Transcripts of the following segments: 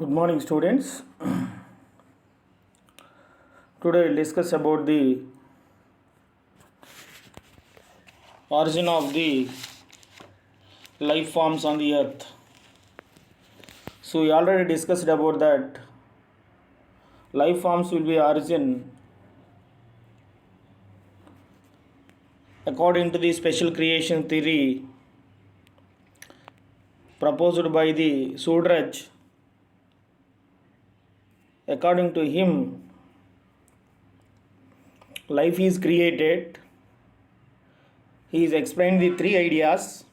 Good morning, students. Today we'll discuss about the origin of the life forms on the earth. So we already discussed about that life forms will be origin according to the special creation theory proposed by the Suraj. According to him, life is created. He is explained the three ideas.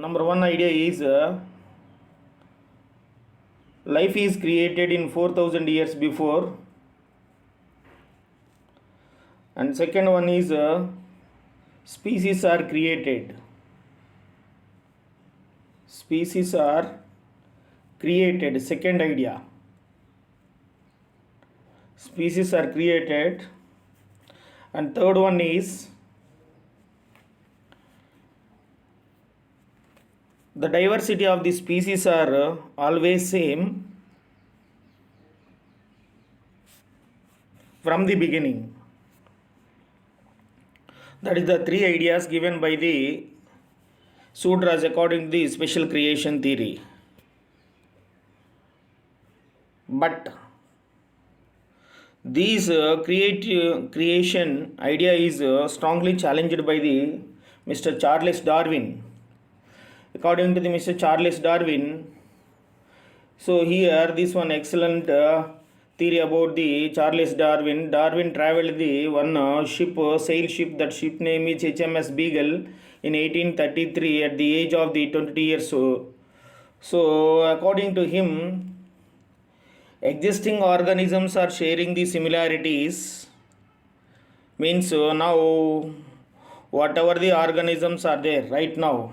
Number one idea is life is created in 4000 years before, and second one is species are created. Species are created. Second idea, species are created. And third one is the diversity of the species are always same from the beginning. That is the three ideas given by the Sudras according to the special creation theory. But this creation idea is strongly challenged by the Mr. Charles Darwin. According to the Mr. Charles Darwin, so here this one excellent theory about the Charles Darwin. Darwin traveled the one sail ship. That ship name is HMS Beagle in 1833 at the age of the 20 years. So according to him, existing organisms are sharing the similarities. Means now whatever the organisms are there right now,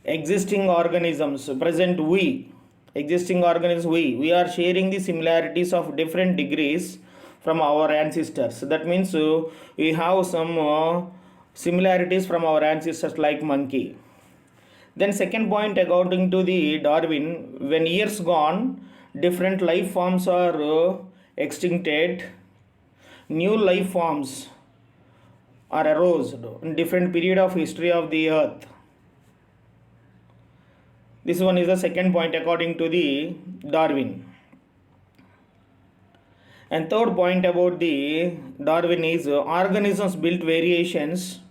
existing organisms present we are sharing the similarities of different degrees from our ancestors. That means we have some similarities from our ancestors like monkey. Then second point, according to the Darwin, when years gone, different life forms are extincted, new life forms are arose in different period of history of the earth. This one is the second point according to the Darwin. And third point about the Darwin is organisms built variations.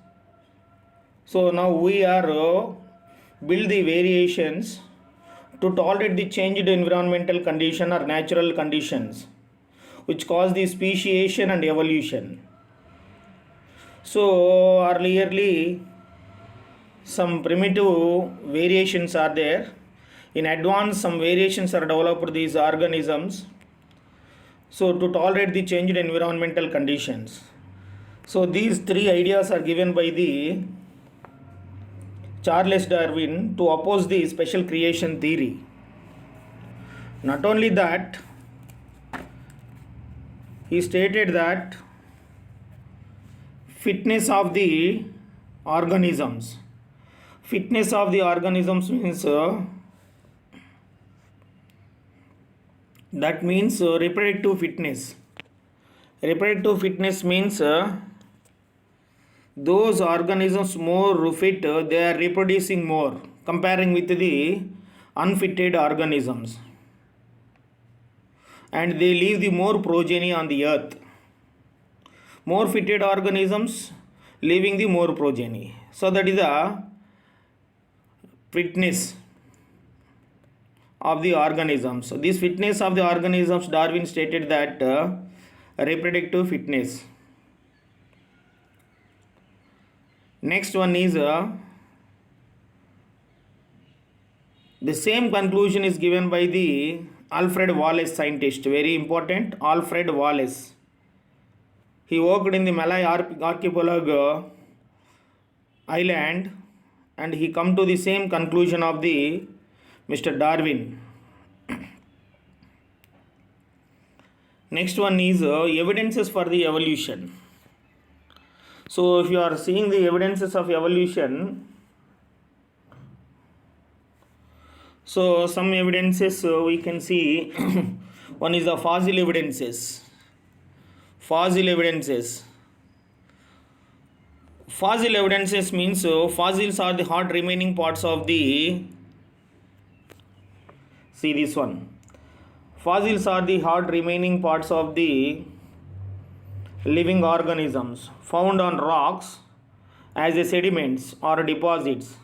So now we are build the variations to tolerate the changed environmental condition or natural conditions which cause the speciation and evolution. So earlierly some primitive variations are there. In advance some variations are developed these organisms so to tolerate the changed environmental conditions. So these three ideas are given by the Charles Darwin to oppose the special creation theory. Not only that, he stated that fitness of the organisms means that means reproductive fitness. Reproductive fitness means those organisms more fit, they are reproducing more comparing with the unfitted organisms, and they leave the more progeny on the earth. More fitted organisms leaving the more progeny. So that is the fitness of the organisms. So this fitness of the organisms, Darwin stated that reproductive fitness. Next one is the same conclusion is given by the Alfred Wallace scientist. Very important, Alfred Wallace. He worked in the Malay archipelago island and he come to the same conclusion of the Mr. Darwin. Next one is evidences for the evolution. So if you are seeing the evidences of evolution, So some evidences we can see. One is the fossil evidences. Fossil evidences. Fossil evidences means fossils are the hard remaining parts of the. See this one. Fossils are the hard remaining parts of the living organisms found on rocks as a sediments or deposits.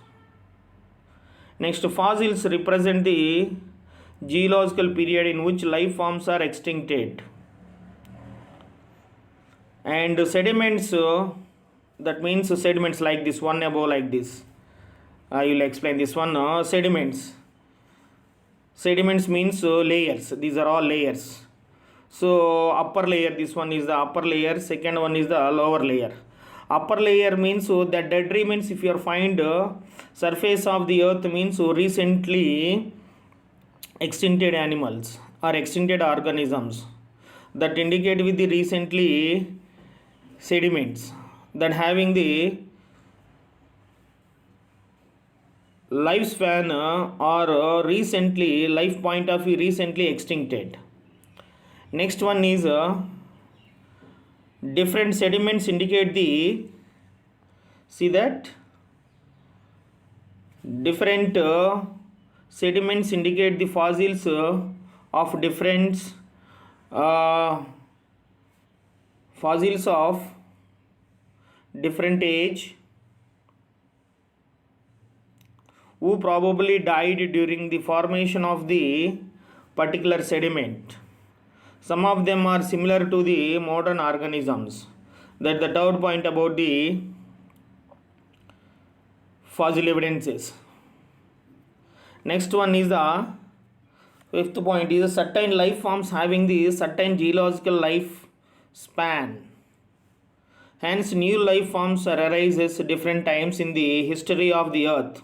Next, fossils represent the geological period in which life forms are extincted. And sediments, that means sediments like this one above like this. I will explain this one. Sediments. Sediments means layers. These are all layers. So upper layer, this one is the upper layer, second one is the lower layer. Upper layer means that dead remains, if you find surface of the earth, means recently extincted animals or extincted organisms, that indicate with the recently sediments that having the lifespan or recently life point of view recently extincted. Next one is different sediments indicate the, see that different sediments indicate the fossils of different fossils of different age who probably died during the formation of the particular sediment. Some of them are similar to the modern organisms. That's the third point about the fossil evidences. Next one is the fifth point is certain life forms having the certain geological life span. Hence, new life forms arises different times in the history of the earth.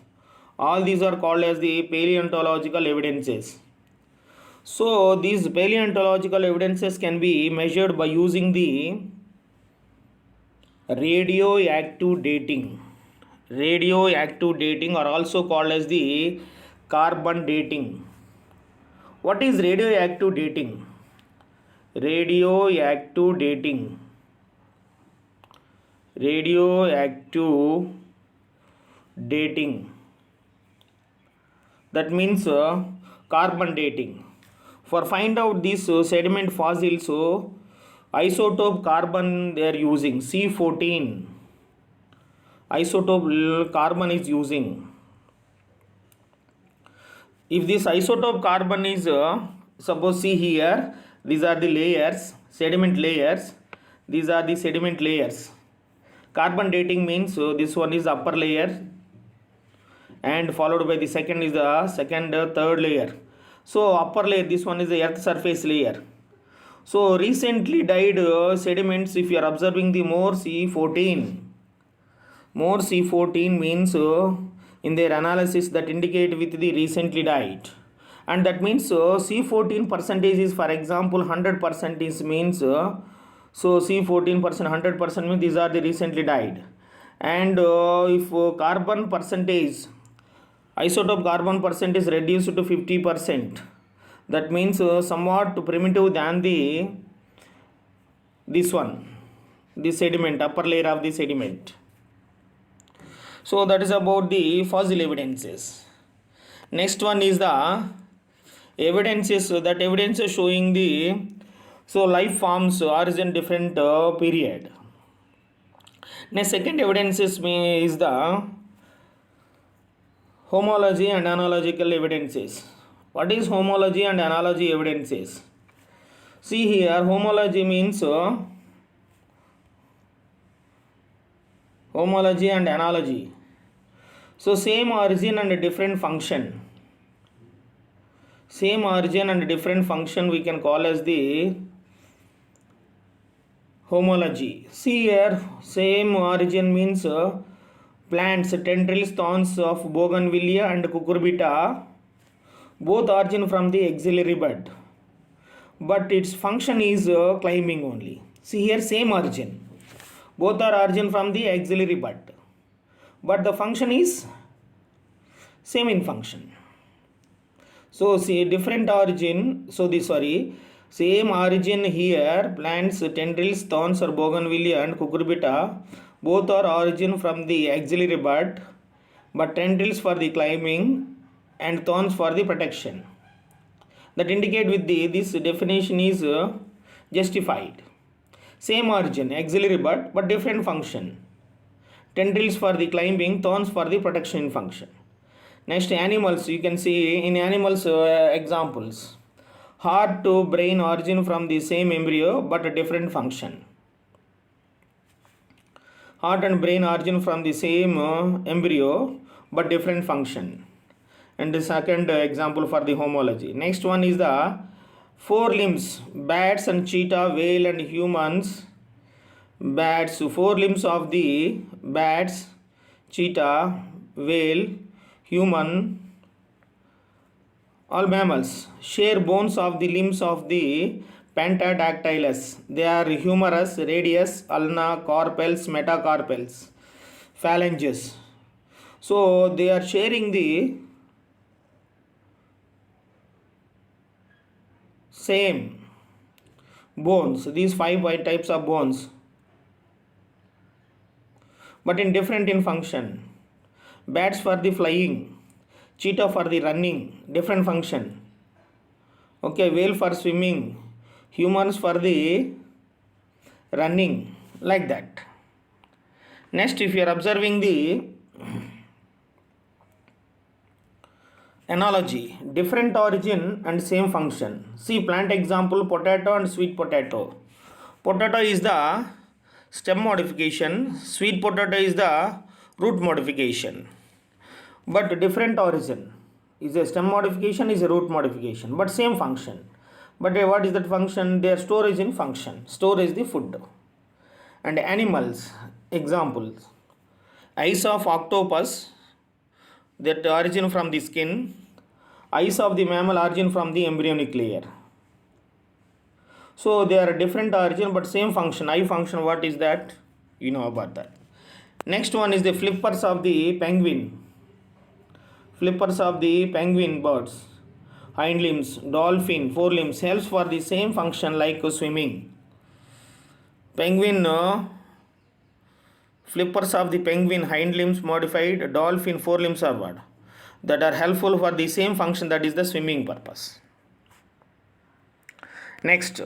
All these are called as the paleontological evidences. So these paleontological evidences can be measured by using the radioactive dating. Radioactive dating are also called as the carbon dating. What is radioactive dating? Radioactive dating. Radioactive dating. That means carbon dating. For find out these sediment fossils, isotope carbon they are using C14. Isotope carbon is using. If this isotope carbon is suppose see here, these are the layers, sediment layers. These are the sediment layers. Carbon dating means this one is upper layer and followed by the second is the third layer. So upper layer, this one is the earth surface layer. So recently died sediments, if you are observing the more C14 means in their analysis that indicate with the recently died, and that means C14 percentage is, for example, 100% is means so C14% 100% means these are the recently died. And if carbon percentage, isotope carbon percent is reduced to 50%, that means somewhat primitive than the this one, the sediment, upper layer of the sediment. So that is about the fossil evidences. Next one is the evidences, that evidences showing the life forms origin different period. Next, second evidences is the homology and analogical evidences. What is homology and analogy evidences? See here, homology means homology and analogy. So same origin and different function. Same origin and different function we can call as the homology. See here, same origin means plants, tendrils, thorns of bougainvillea and cucurbita, both origin from the axillary bud, but its function is climbing only. See here, same origin. Both are origin from the axillary bud, but the function is same in function. So see different origin, same origin here. Plants tendrils, thorns or bougainvillea and cucurbita both are origin from the axillary bud, but tendrils for the climbing and thorns for the protection. That indicate with the this definition is justified. Same origin, axillary bud, but different function. Tendrils for the climbing, thorns for the protection function. Next, animals. You can see in animals examples. Heart to brain origin from the same embryo but a different function. Heart and brain origin from the same embryo but different function. And the second example for the homology. Next one is the four limbs. Bats and cheetah, whale and humans. Bats, four limbs of the bats, cheetah, whale, human, all mammals share bones of the limbs of the Pentadactylus. They are humerus, radius, ulna, carpels, metacarpels, phalanges. So they are sharing the same bones, these five types of bones, but in different in function. Bats for the flying, cheetah for the running, different function. Okay, whale for swimming, humans for the running, like that. Next, if you are observing the analogy, different origin and same function. See plant example, potato and sweet potato. Potato is the stem modification, sweet potato is the root modification, but different origin. Is a stem modification, is a root modification, but same function. But what is that function? Their storage in function, storage the food. And animals examples, eyes of octopus, that origin from the skin. Eyes of the mammal origin from the embryonic layer. So they are different origin but same function. Eye function, what is that? You know about that. Next one is the flippers of the penguin. Flippers of the penguin birds. Hind limbs, dolphin, four limbs, helps for the same function like swimming. Penguin flippers of the penguin, hind limbs modified, dolphin four limbs are what? That are helpful for the same function, that is the swimming purpose. Next,